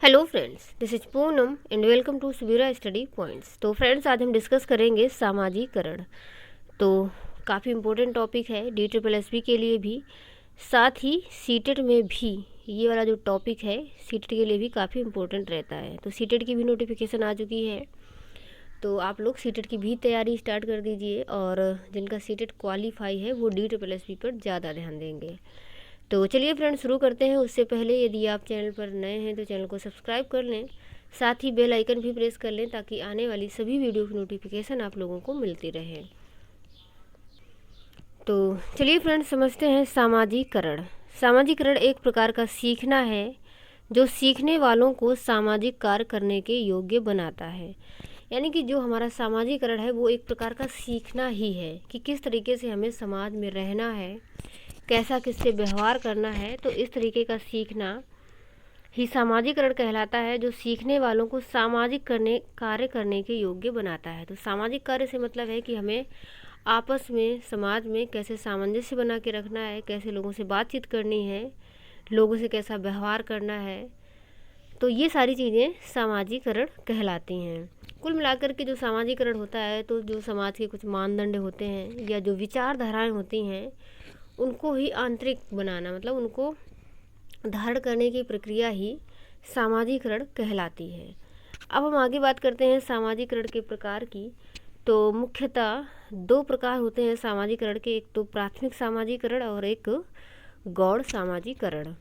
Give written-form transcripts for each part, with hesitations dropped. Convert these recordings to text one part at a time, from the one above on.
Hello friends, this is Poonam and welcome to Subira study points. तो friends, आज हम discuss करेंगे सामाजिकरण। तो काफ़ी इम्पोर्टेंट टॉपिक है DSSB के लिए भी, साथ ही सीटेट में भी ये वाला जो टॉपिक है सीटेट के लिए भी काफ़ी इम्पोर्टेंट रहता है। तो सीटेट की भी नोटिफिकेशन आ चुकी है, तो आप लोग सीटेट की भी तैयारी स्टार्ट कर दीजिए और जिनका सीटेट क्वालिफाई है वो DSSB पर ज़्यादा ध्यान देंगे। तो चलिए फ्रेंड्स, शुरू करते हैं। उससे पहले यदि आप चैनल पर नए हैं तो चैनल को सब्सक्राइब कर लें, साथ ही बेल आइकन भी प्रेस कर लें ताकि आने वाली सभी वीडियो की नोटिफिकेशन आप लोगों को मिलती रहे। तो चलिए फ्रेंड्स, समझते हैं सामाजिकरण। सामाजिकरण एक प्रकार का सीखना है जो सीखने वालों को सामाजिक कार्य करने के योग्य बनाता है। यानी कि जो हमारा सामाजिकरण है वो एक प्रकार का सीखना ही है कि किस तरीके से हमें समाज में रहना है, कैसा किससे व्यवहार करना है। तो इस तरीके का सीखना ही सामाजिकरण कहलाता है, जो सीखने वालों को सामाजिक कार्य करने के योग्य बनाता है। तो सामाजिक कार्य से मतलब है कि हमें आपस में समाज में कैसे सामंजस्य बना के रखना है, कैसे लोगों से बातचीत करनी है, लोगों से कैसा व्यवहार करना है। तो ये सारी चीज़ें सामाजिकरण कहलाती हैं। कुल मिलाकर के जो सामाजिकरण होता है, तो जो समाज के कुछ मानदंड होते हैं या जो विचारधाराएं होती हैं उनको ही आंतरिक बनाना, मतलब उनको धारण करने की प्रक्रिया ही सामाजिकरण कहलाती है। अब हम आगे बात करते हैं सामाजिकरण के प्रकार की। तो मुख्यतः दो प्रकार होते हैं सामाजिकरण के, एक तो प्राथमिक सामाजिकरण और एक गौड़ सामाजिकरण।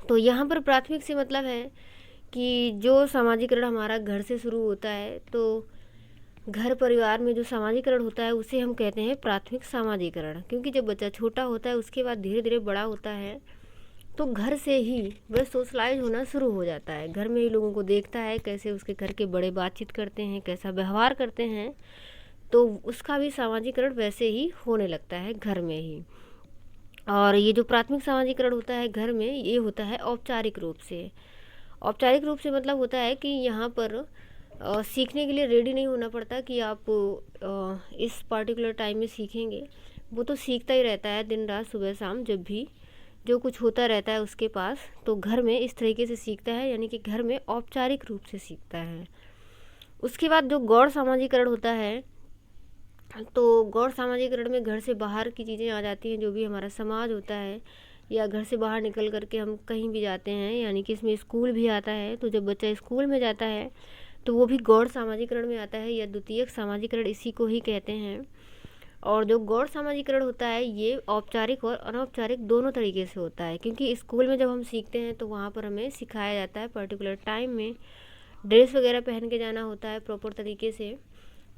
तो यहाँ पर प्राथमिक से मतलब है कि जो सामाजिकरण हमारा घर से शुरू होता है, तो घर परिवार में जो सामाजिकरण होता है उसे हम कहते हैं प्राथमिक सामाजिकरण। क्योंकि जब बच्चा छोटा होता है उसके बाद धीरे धीरे बड़ा होता है तो घर से ही वह सोशलाइज होना शुरू हो जाता है। घर में ही लोगों को देखता है कैसे उसके घर के बड़े बातचीत करते हैं, कैसा व्यवहार करते हैं, तो उसका भी सामाजिकरण वैसे ही होने लगता है घर में ही। और ये जो प्राथमिक सामाजिकरण होता है घर में, ये होता है औपचारिक रूप से। औपचारिक रूप से मतलब होता है कि यहाँ पर सीखने के लिए रेडी नहीं होना पड़ता कि आप इस पार्टिकुलर टाइम में सीखेंगे। वो तो सीखता ही रहता है दिन रात, सुबह शाम, जब भी जो कुछ होता रहता है उसके पास। तो घर में इस तरीके से सीखता है, यानी कि घर में औपचारिक रूप से सीखता है। उसके बाद जो गौड़ सामाजिकरण होता है, तो गौड़ सामाजिकरण में घर से बाहर की चीज़ें आ जाती हैं, जो भी हमारा समाज होता है या घर से बाहर निकल करके हम कहीं भी जाते हैं, यानी कि इसमें स्कूल भी आता है। तो जब बच्चा स्कूल में जाता है तो वो भी गौड़ सामाजिकरण में आता है, या द्वितीयक सामाजिकरण इसी को ही कहते हैं। और जो गौड़ सामाजिकरण होता है ये औपचारिक और अनौपचारिक दोनों तरीके से होता है। क्योंकि स्कूल में जब हम सीखते हैं तो वहाँ पर हमें सिखाया जाता है, पर्टिकुलर टाइम में ड्रेस वगैरह पहन के जाना होता है प्रॉपर तरीके से।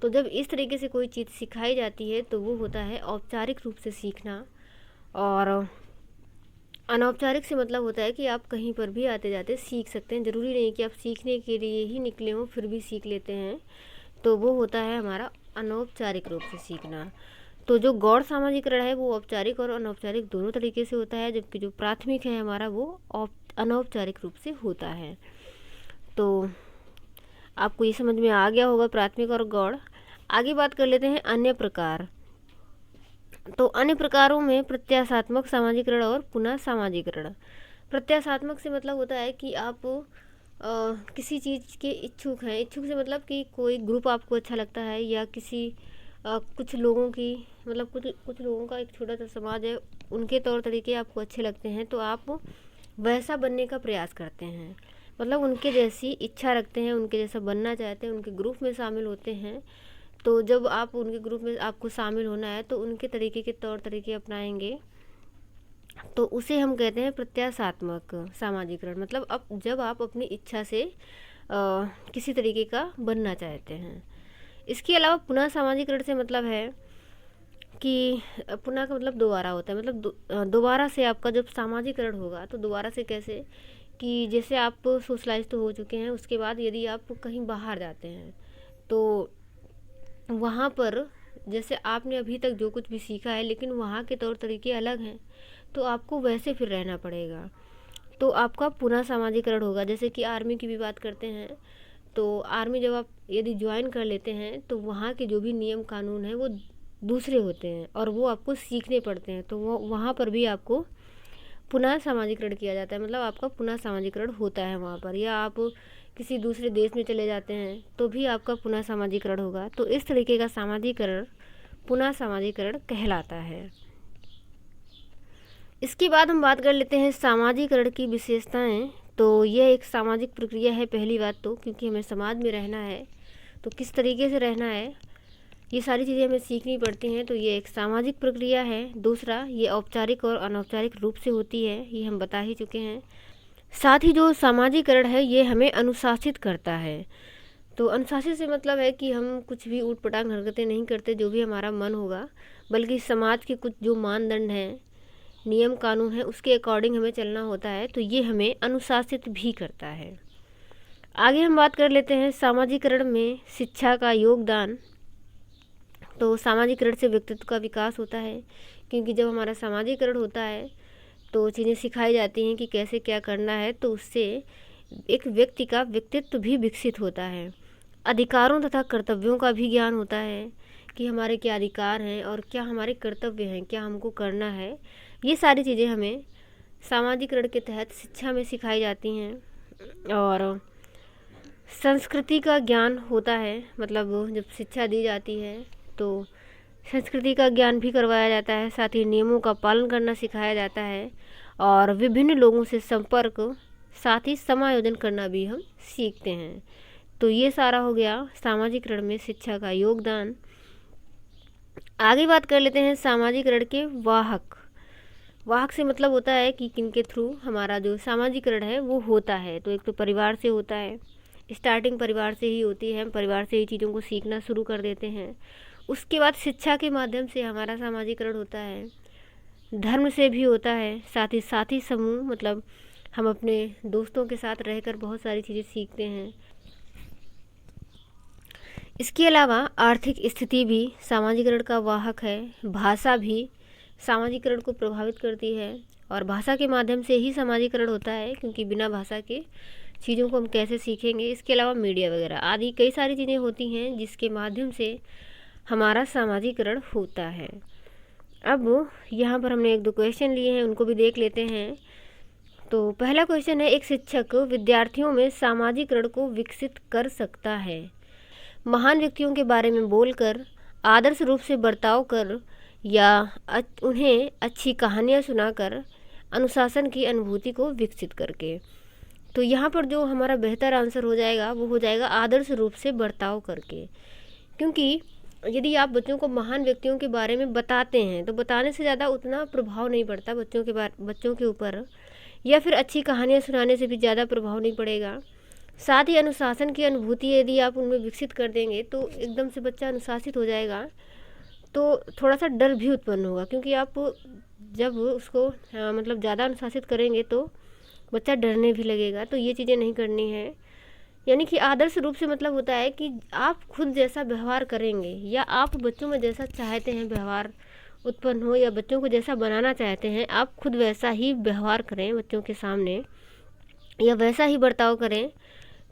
तो जब इस तरीके से कोई चीज़ सिखाई जाती है तो वो होता है औपचारिक रूप से सीखना। और अनौपचारिक से मतलब होता है कि आप कहीं पर भी आते जाते सीख सकते हैं, ज़रूरी नहीं कि आप सीखने के लिए ही निकले हों फिर भी सीख लेते हैं। तो वो होता है हमारा अनौपचारिक रूप से सीखना। तो जो गौड़ सामाजिकरण है वो औपचारिक और अनौपचारिक दोनों तरीके से होता है, जबकि जो प्राथमिक है हमारा वो अनौपचारिक रूप से होता है। तो आपको ये समझ में आ गया होगा प्राथमिक और गौड़। आगे बात कर लेते हैं अन्य प्रकार। तो अन्य प्रकारों में प्रत्याशात्मक सामाजिकरण और पुनः सामाजिकरण। प्रत्याशात्मक से मतलब होता है कि आप किसी चीज़ के इच्छुक हैं। इच्छुक से मतलब कि कोई ग्रुप आपको अच्छा लगता है, या किसी कुछ लोगों की, मतलब कुछ लोगों का एक छोटा सा समाज है, उनके तौर तरीके आपको अच्छे लगते हैं तो आप वैसा बनने का प्रयास करते हैं। मतलब उनके जैसी इच्छा रखते हैं, उनके जैसा बनना चाहते हैं, उनके ग्रुप में शामिल होते हैं। तो जब आप उनके ग्रुप में आपको शामिल होना है तो उनके तरीके के तौर तरीके अपनाएंगे, तो उसे हम कहते हैं प्रत्याशात्मक सामाजिकरण। मतलब अब जब आप अपनी इच्छा से किसी तरीके का बनना चाहते हैं। इसके अलावा पुनः सामाजिकरण से मतलब है कि पुनः का मतलब दोबारा होता है। मतलब दोबारा से आपका जब सामाजिकरण होगा तो दोबारा से कैसे, कि जैसे आप सोशलाइज तो हो चुके हैं, उसके बाद यदि आप कहीं बाहर जाते हैं तो वहाँ पर जैसे आपने अभी तक जो कुछ भी सीखा है लेकिन वहाँ के तौर तरीके अलग हैं, तो आपको वैसे फिर रहना पड़ेगा। तो आपका पुनः सामाजिकरण होगा। जैसे कि आर्मी की भी बात करते हैं, तो आर्मी जब आप यदि ज्वाइन कर लेते हैं तो वहाँ के जो भी नियम कानून हैं वो दूसरे होते हैं और वो आपको सीखने पड़ते हैं। तो वो वहाँ पर भी आपको पुनः सामाजिकरण किया जाता है, मतलब आपका पुनः सामाजिकरण होता है वहाँ पर, या आप किसी दूसरे देश में चले जाते हैं तो भी आपका पुनः सामाजिकरण होगा। तो इस तरीके का सामाजिकरण पुनः सामाजिकरण कहलाता है। इसके बाद हम बात कर लेते हैं सामाजिकरण की विशेषताएं। तो यह एक सामाजिक प्रक्रिया है पहली बात तो, क्योंकि हमें समाज में रहना है तो किस तरीके से रहना है ये सारी चीज़ें हमें सीखनी पड़ती हैं। तो ये एक सामाजिक प्रक्रिया है। दूसरा, ये औपचारिक और अनौपचारिक रूप से होती है, ये हम बता ही चुके हैं। साथ ही जो सामाजिकरण है ये हमें अनुशासित करता है। तो अनुशासित से मतलब है कि हम कुछ भी ऊटपटांग हरकतें नहीं करते जो भी हमारा मन होगा, बल्कि समाज के कुछ जो मानदंड हैं, नियम कानून है, उसके अकॉर्डिंग हमें चलना होता है। तो ये हमें अनुशासित भी करता है। आगे हम बात कर लेते हैं सामाजिकरण में शिक्षा का योगदान। तो सामाजिकरण से व्यक्तित्व का विकास होता है, क्योंकि जब हमारा सामाजिकरण होता है तो चीज़ें सिखाई जाती हैं कि कैसे क्या करना है, तो उससे एक व्यक्ति का व्यक्तित्व भी विकसित होता है। अधिकारों तथा कर्तव्यों का भी ज्ञान होता है कि हमारे क्या अधिकार हैं और क्या हमारे कर्तव्य हैं, क्या हमको करना है। ये सारी चीज़ें हमें सामाजिकरण के तहत शिक्षा में सिखाई जाती हैं। और संस्कृति का ज्ञान होता है, मतलब जब शिक्षा दी जाती है तो संस्कृति का ज्ञान भी करवाया जाता है, साथ ही नियमों का पालन करना सिखाया जाता है और विभिन्न लोगों से संपर्क, साथ ही समायोजन करना भी हम सीखते हैं। तो ये सारा हो गया सामाजिकरण में शिक्षा का योगदान। आगे बात कर लेते हैं सामाजिकरण के वाहक। वाहक से मतलब होता है कि किनके थ्रू हमारा जो सामाजिकरण है वो होता है। तो एक तो परिवार से होता है, स्टार्टिंग परिवार से ही होती है, हम परिवार से ही चीज़ों को सीखना शुरू कर देते हैं। उसके बाद शिक्षा के माध्यम से हमारा सामाजिकरण होता है, धर्म से भी होता है, साथ ही समूह, मतलब हम अपने दोस्तों के साथ रहकर बहुत सारी चीज़ें सीखते हैं। इसके अलावा आर्थिक स्थिति भी सामाजिकरण का वाहक है। भाषा भी सामाजिकरण को प्रभावित करती है और भाषा के माध्यम से ही सामाजिकरण होता है, क्योंकि बिना भाषा के चीज़ों को हम कैसे सीखेंगे। इसके अलावा मीडिया वगैरह आदि कई सारी चीज़ें होती हैं जिसके माध्यम से हमारा सामाजिकरण होता है। अब यहाँ पर हमने एक दो क्वेश्चन लिए हैं, उनको भी देख लेते हैं। तो पहला क्वेश्चन है, एक शिक्षक विद्यार्थियों में सामाजिकरण को विकसित कर सकता है। महान व्यक्तियों के बारे में बोलकर, आदर्श रूप से बर्ताव कर या उन्हें अच्छी कहानियाँ सुनाकर, अनुशासन की अनुभूति को विकसित करके। तो यहाँ पर जो हमारा बेहतर आंसर हो जाएगा वो हो जाएगा आदर्श रूप से बर्ताव करके, क्योंकि यदि आप बच्चों को महान व्यक्तियों के बारे में बताते हैं तो बताने से ज़्यादा उतना प्रभाव नहीं पड़ता बच्चों के ऊपर, या फिर अच्छी कहानियाँ सुनाने से भी ज़्यादा प्रभाव नहीं पड़ेगा। साथ ही अनुशासन की अनुभूति यदि आप उनमें विकसित कर देंगे तो एकदम से बच्चा अनुशासित हो जाएगा, तो थोड़ा सा डर भी उत्पन्न होगा, क्योंकि आप जब उसको मतलब ज़्यादा अनुशासित करेंगे तो बच्चा डरने भी लगेगा। तो ये चीज़ें नहीं करनी है। यानी कि आदर्श रूप से मतलब होता है कि आप खुद जैसा व्यवहार करेंगे, या आप बच्चों में जैसा चाहते हैं व्यवहार उत्पन्न हो, या बच्चों को जैसा बनाना चाहते हैं आप खुद वैसा ही व्यवहार करें बच्चों के सामने, या वैसा ही बर्ताव करें,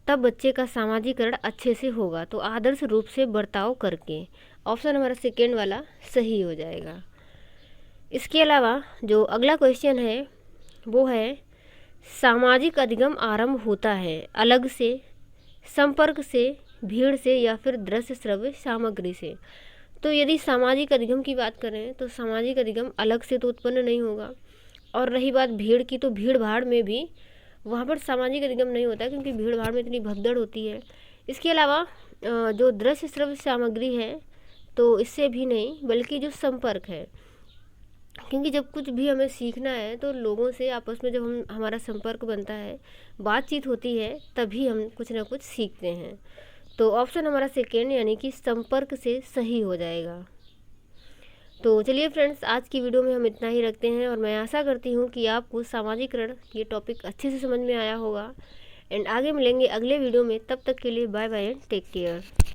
तब बच्चे का सामाजिकरण अच्छे से होगा। तो आदर्श रूप से बर्ताव करके, ऑप्शन हमारा सेकेंड वाला सही हो जाएगा। इसके अलावा जो अगला क्वेश्चन है वो है, सामाजिक अधिगम आरंभ होता है अलग से, संपर्क से, भीड़ से, या फिर दृश्य श्रव्य सामग्री से। तो यदि सामाजिक अधिगम की बात करें तो सामाजिक अधिगम अलग से तो उत्पन्न नहीं होगा, और रही बात भीड़ की, तो भीड़ भाड़ में भी वहाँ पर सामाजिक अधिगम नहीं होता, क्योंकि भीड़ भाड़ में इतनी भगदड़ होती है। इसके अलावा जो दृश्य श्रव्य सामग्री है तो इससे भी नहीं, बल्कि जो संपर्क है, क्योंकि जब कुछ भी हमें सीखना है तो लोगों से आपस में जब हमारा संपर्क बनता है, बातचीत होती है, तभी हम कुछ ना कुछ सीखते हैं। तो ऑप्शन हमारा सेकेंड यानी कि संपर्क से सही हो जाएगा। तो चलिए फ्रेंड्स, आज की वीडियो में हम इतना ही रखते हैं, और मैं आशा करती हूँ कि आपको सामाजिकरण ये टॉपिक अच्छे से समझ में आया होगा। एंड आगे मिलेंगे अगले वीडियो में, तब तक के लिए bye bye and take care.